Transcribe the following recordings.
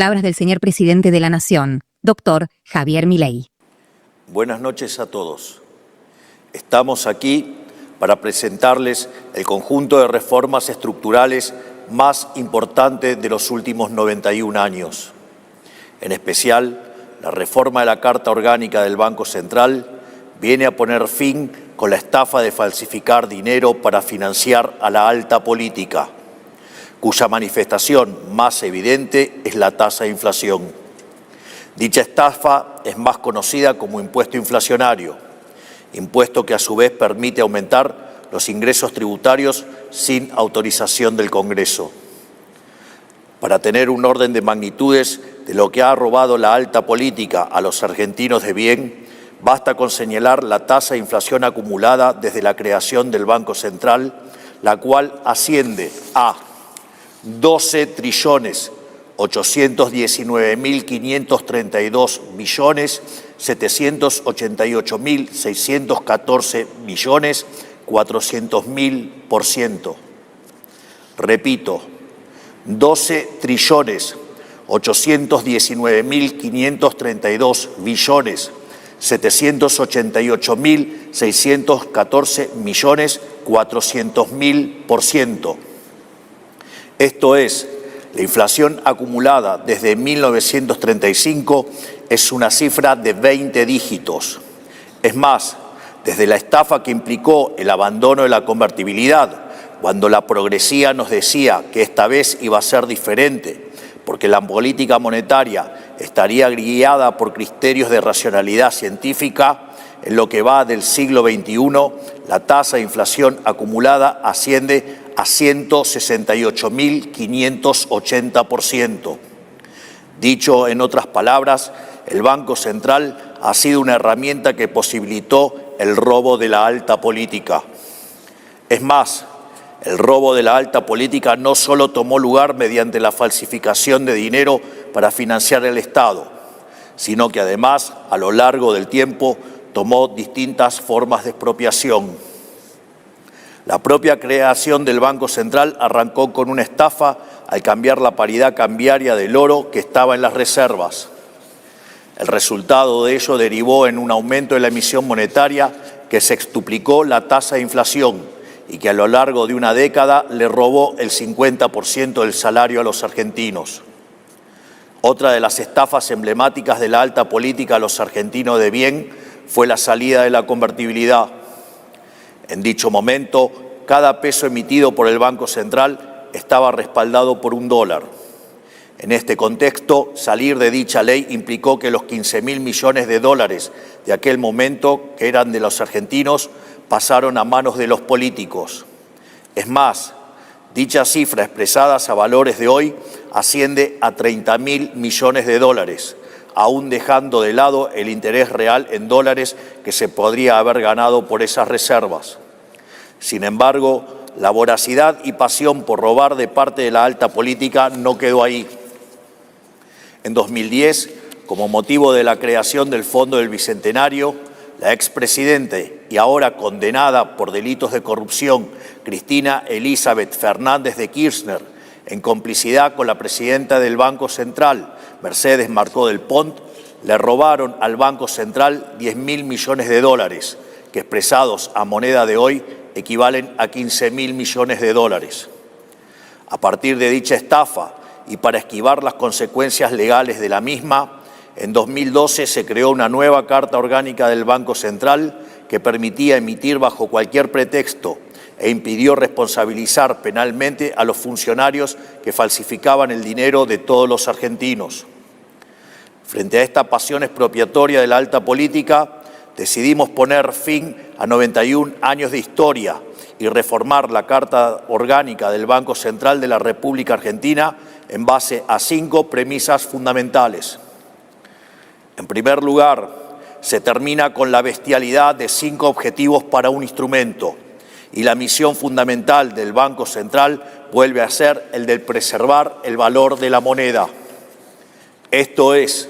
Palabras del señor presidente de la Nación, doctor Javier Milei. Buenas noches a todos. Estamos aquí para presentarles el conjunto de reformas estructurales más importante de los últimos 91 años. En especial, la reforma de la Carta Orgánica del Banco Central viene a poner fin con la estafa de falsificar dinero para financiar a la alta política, cuya manifestación más evidente es la tasa de inflación. Dicha estafa es más conocida como impuesto inflacionario, impuesto que a su vez permite aumentar los ingresos tributarios sin autorización del Congreso. Para tener un orden de magnitudes de lo que ha robado la alta política a los argentinos de bien, basta con señalar la tasa de inflación acumulada desde la creación del Banco Central, la cual asciende a 12.819.532.789.614.400.000%. Repito, 12.819.532.789.614.400.000%. Esto es, la inflación acumulada desde 1935 es una cifra de 20 dígitos. Es más, desde la estafa que implicó el abandono de la convertibilidad, cuando la progresía nos decía que esta vez iba a ser diferente, porque la política monetaria estaría guiada por criterios de racionalidad científica, en lo que va del siglo XXI, la tasa de inflación acumulada asciende a 168.580%. Dicho en otras palabras, el Banco Central ha sido una herramienta que posibilitó el robo de la alta política. Es más, el robo de la alta política no solo tomó lugar mediante la falsificación de dinero para financiar el Estado, sino que además, a lo largo del tiempo, tomó distintas formas de expropiación. La propia creación del Banco Central arrancó con una estafa al cambiar la paridad cambiaria del oro que estaba en las reservas. El resultado de ello derivó en un aumento de la emisión monetaria que sextuplicó la tasa de inflación y que a lo largo de una década le robó el 50% del salario a los argentinos. Otra de las estafas emblemáticas de la alta política a los argentinos de bien fue la salida de la convertibilidad. En dicho momento, cada peso emitido por el Banco Central estaba respaldado por $1. En este contexto, salir de dicha ley implicó que los 15.000 millones de dólares de aquel momento, que eran de los argentinos, pasaron a manos de los políticos. Es más, dicha cifra expresada a valores de hoy asciende a 30.000 millones de dólares, aún dejando de lado el interés real en dólares que se podría haber ganado por esas reservas. Sin embargo, la voracidad y pasión por robar de parte de la alta política no quedó ahí. En 2010, como motivo de la creación del Fondo del Bicentenario, la expresidenta y ahora condenada por delitos de corrupción, Cristina Elizabeth Fernández de Kirchner, en complicidad con la presidenta del Banco Central, Mercedes Marcó del Pont, le robaron al Banco Central 10.000 millones de dólares, que expresados a moneda de hoy equivalen a 15.000 millones de dólares. A partir de dicha estafa y para esquivar las consecuencias legales de la misma, en 2012 se creó una nueva Carta Orgánica del Banco Central que permitía emitir bajo cualquier pretexto e impidió responsabilizar penalmente a los funcionarios que falsificaban el dinero de todos los argentinos. Frente a esta pasión expropiatoria de la alta política, decidimos poner fin a 91 años de historia y reformar la Carta Orgánica del Banco Central de la República Argentina en base a 5 premisas fundamentales. En primer lugar, se termina con la bestialidad de 5 objetivos para un instrumento y la misión fundamental del Banco Central vuelve a ser el de preservar el valor de la moneda. Esto es,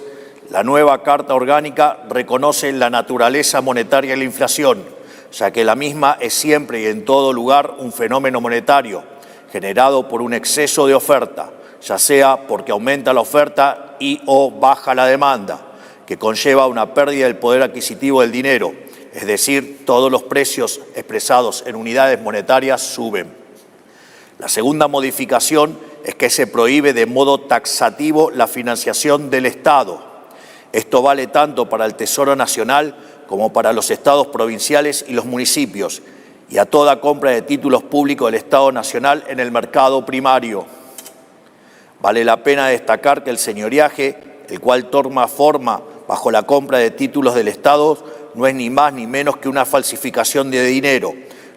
la nueva Carta Orgánica reconoce la naturaleza monetaria de la inflación, ya que la misma es siempre y en todo lugar un fenómeno monetario generado por un exceso de oferta, ya sea porque aumenta la oferta y o baja la demanda, que conlleva una pérdida del poder adquisitivo del dinero, es decir, todos los precios expresados en unidades monetarias suben. La segunda modificación es que se prohíbe de modo taxativo la financiación del Estado. Esto vale tanto para el Tesoro Nacional como para los estados provinciales y los municipios, y a toda compra de títulos públicos del Estado Nacional en el mercado primario. Vale la pena destacar que el señoriaje, el cual toma forma bajo la compra de títulos del Estado, no es ni más ni menos que una falsificación de dinero,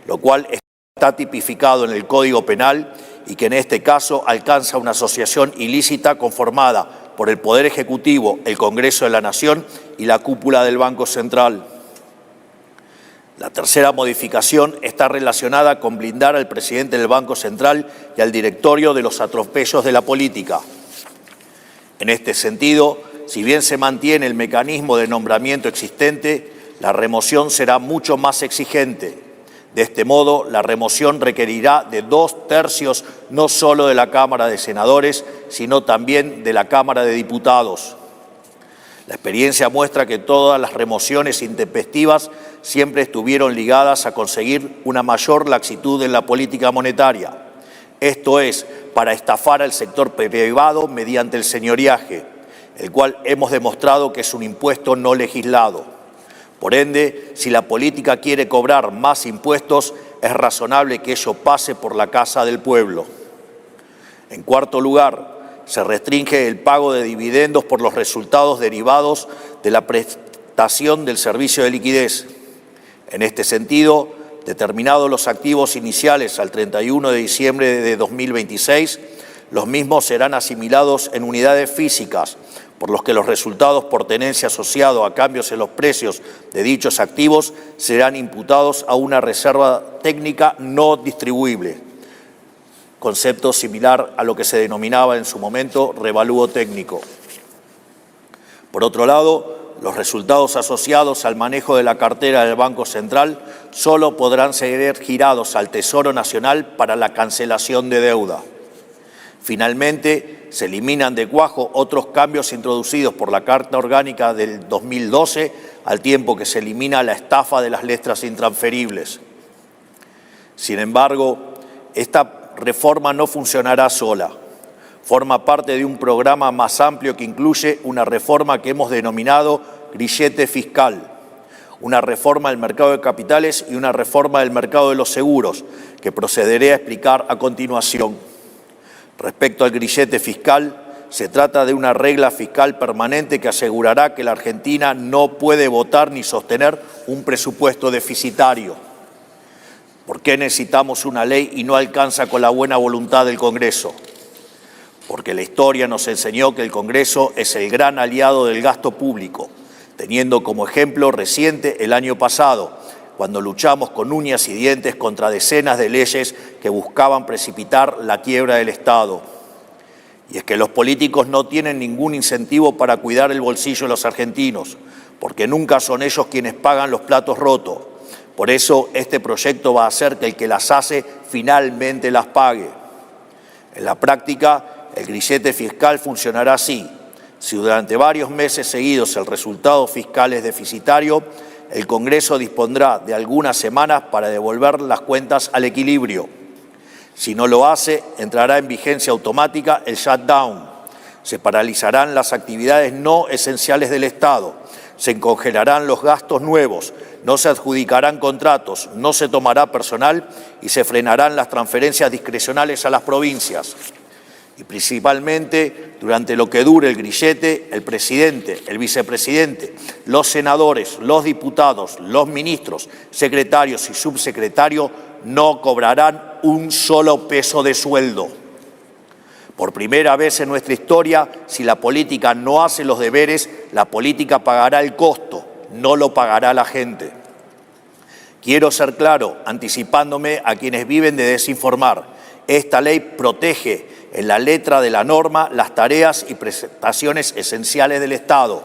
lo cual está tipificado en el Código Penal y que en este caso alcanza una asociación ilícita conformada por el Poder Ejecutivo, el Congreso de la Nación y la cúpula del Banco Central. La tercera modificación está relacionada con blindar al presidente del Banco Central y al directorio de los atropellos de la política. En este sentido, si bien se mantiene el mecanismo de nombramiento existente, la remoción será mucho más exigente. De este modo, la remoción requerirá de 2/3 no solo de la Cámara de Senadores, sino también de la Cámara de Diputados. La experiencia muestra que todas las remociones intempestivas siempre estuvieron ligadas a conseguir una mayor laxitud en la política monetaria. Esto es, para estafar al sector privado mediante el señoriaje, el cual hemos demostrado que es un impuesto no legislado. Por ende, si la política quiere cobrar más impuestos, es razonable que ello pase por la casa del pueblo. En cuarto lugar, se restringe el pago de dividendos por los resultados derivados de la prestación del servicio de liquidez. En este sentido, determinados los activos iniciales al 31 de diciembre de 2026, los mismos serán asimilados en unidades físicas, por los que los resultados por tenencia asociados a cambios en los precios de dichos activos serán imputados a una reserva técnica no distribuible, concepto similar a lo que se denominaba en su momento revalúo técnico. Por otro lado, los resultados asociados al manejo de la cartera del Banco Central solo podrán ser girados al Tesoro Nacional para la cancelación de deuda. Finalmente, se eliminan de cuajo otros cambios introducidos por la Carta Orgánica del 2012, al tiempo que se elimina la estafa de las letras intransferibles. Sin embargo, esta reforma no funcionará sola. Forma parte de un programa más amplio que incluye una reforma que hemos denominado grillete fiscal, una reforma del mercado de capitales y una reforma del mercado de los seguros, que procederé a explicar a continuación. Respecto al grillete fiscal, se trata de una regla fiscal permanente que asegurará que la Argentina no puede votar ni sostener un presupuesto deficitario. ¿Por qué necesitamos una ley y no alcanza con la buena voluntad del Congreso? Porque la historia nos enseñó que el Congreso es el gran aliado del gasto público, teniendo como ejemplo reciente el año pasado, cuando luchamos con uñas y dientes contra decenas de leyes que buscaban precipitar la quiebra del Estado. Y es que los políticos no tienen ningún incentivo para cuidar el bolsillo de los argentinos, porque nunca son ellos quienes pagan los platos rotos. Por eso este proyecto va a hacer que el que las hace finalmente las pague. En la práctica, el grillete fiscal funcionará así. Si durante varios meses seguidos el resultado fiscal es deficitario, el Congreso dispondrá de algunas semanas para devolver las cuentas al equilibrio. Si no lo hace, entrará en vigencia automática el shutdown. Se paralizarán las actividades no esenciales del Estado, se congelarán los gastos nuevos, no se adjudicarán contratos, no se tomará personal y se frenarán las transferencias discrecionales a las provincias. Y principalmente, durante lo que dure el grillete, el presidente, el vicepresidente, los senadores, los diputados, los ministros, secretarios y subsecretarios no cobrarán un solo peso de sueldo. Por primera vez en nuestra historia, si la política no hace los deberes, la política pagará el costo, no lo pagará la gente. Quiero ser claro, anticipándome a quienes viven de desinformar. Esta ley protege en la letra de la norma las tareas y prestaciones esenciales del Estado.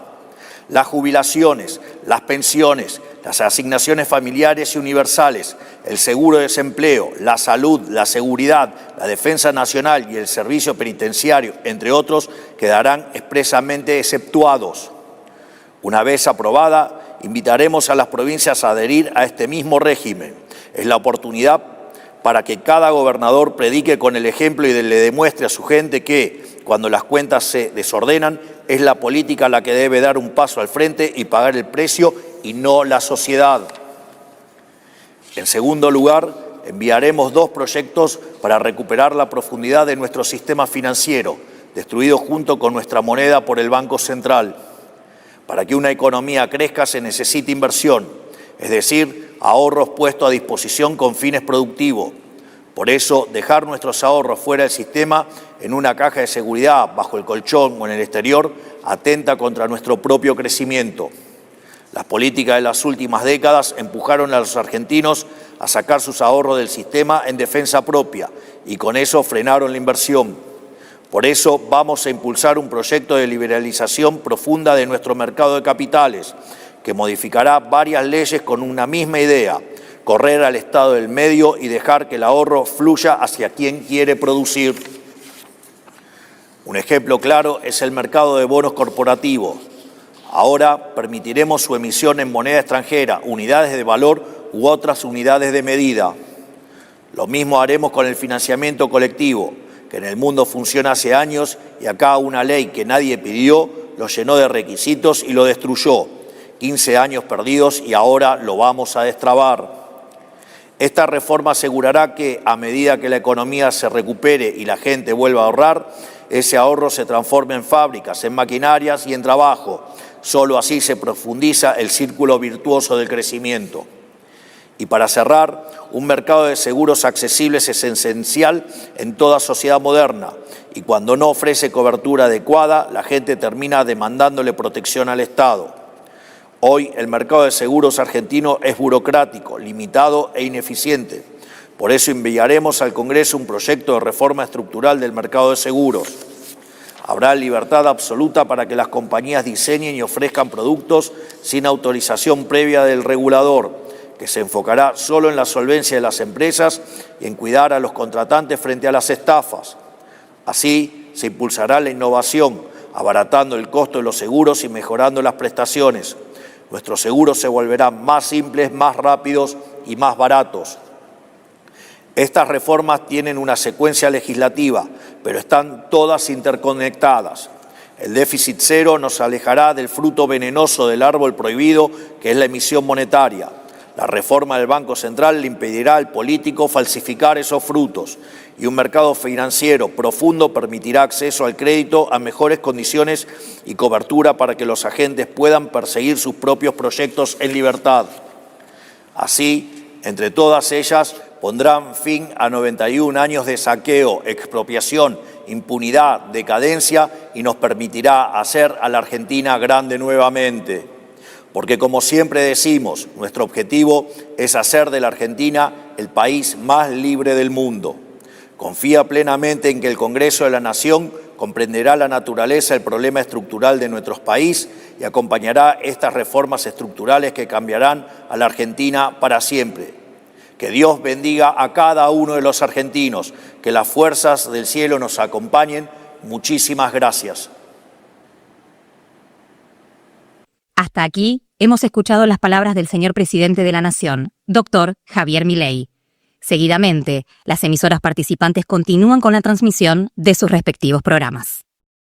Las jubilaciones, las pensiones, las asignaciones familiares y universales, el seguro de desempleo, la salud, la seguridad, la defensa nacional y el servicio penitenciario, entre otros, quedarán expresamente exceptuados. Una vez aprobada, invitaremos a las provincias a adherir a este mismo régimen. Es la oportunidad para que cada gobernador predique con el ejemplo y le demuestre a su gente que, cuando las cuentas se desordenan, es la política la que debe dar un paso al frente y pagar el precio y no la sociedad. En segundo lugar, enviaremos 2 proyectos para recuperar la profundidad de nuestro sistema financiero, destruido junto con nuestra moneda por el Banco Central. Para que una economía crezca se necesita inversión, es decir, ahorros puestos a disposición con fines productivos. Por eso, dejar nuestros ahorros fuera del sistema, en una caja de seguridad, bajo el colchón o en el exterior, atenta contra nuestro propio crecimiento. Las políticas de las últimas décadas empujaron a los argentinos a sacar sus ahorros del sistema en defensa propia y con eso frenaron la inversión. Por eso vamos a impulsar un proyecto de liberalización profunda de nuestro mercado de capitales, que modificará varias leyes con una misma idea: correr al Estado del medio y dejar que el ahorro fluya hacia quien quiere producir. Un ejemplo claro es el mercado de bonos corporativos. Ahora permitiremos su emisión en moneda extranjera, unidades de valor u otras unidades de medida. Lo mismo haremos con el financiamiento colectivo, que en el mundo funciona hace años y acá una ley que nadie pidió lo llenó de requisitos y lo destruyó. 15 años perdidos y ahora lo vamos a destrabar. Esta reforma asegurará que, a medida que la economía se recupere y la gente vuelva a ahorrar, ese ahorro se transforme en fábricas, en maquinarias y en trabajo. Solo así se profundiza el círculo virtuoso del crecimiento. Y para cerrar, un mercado de seguros accesibles es esencial en toda sociedad moderna, y cuando no ofrece cobertura adecuada, la gente termina demandándole protección al Estado. Hoy el mercado de seguros argentino es burocrático, limitado e ineficiente. Por eso enviaremos al Congreso un proyecto de reforma estructural del mercado de seguros. Habrá libertad absoluta para que las compañías diseñen y ofrezcan productos sin autorización previa del regulador, que se enfocará solo en la solvencia de las empresas y en cuidar a los contratantes frente a las estafas. Así se impulsará la innovación, abaratando el costo de los seguros y mejorando las prestaciones. Nuestros seguros se volverán más simples, más rápidos y más baratos. Estas reformas tienen una secuencia legislativa, pero están todas interconectadas. El déficit cero nos alejará del fruto venenoso del árbol prohibido, que es la emisión monetaria. La reforma del Banco Central le impedirá al político falsificar esos frutos, y un mercado financiero profundo permitirá acceso al crédito a mejores condiciones y cobertura para que los agentes puedan perseguir sus propios proyectos en libertad. Así, entre todas ellas, pondrán fin a 91 años de saqueo, expropiación, impunidad, decadencia y nos permitirá hacer a la Argentina grande nuevamente. Porque, como siempre decimos, nuestro objetivo es hacer de la Argentina el país más libre del mundo. Confía plenamente en que el Congreso de la Nación comprenderá la naturaleza del problema estructural de nuestro país y acompañará estas reformas estructurales que cambiarán a la Argentina para siempre. Que Dios bendiga a cada uno de los argentinos, que las fuerzas del cielo nos acompañen. Muchísimas gracias. Hasta aquí hemos escuchado las palabras del señor presidente de la Nación, doctor Javier Milei. Seguidamente, las emisoras participantes continúan con la transmisión de sus respectivos programas.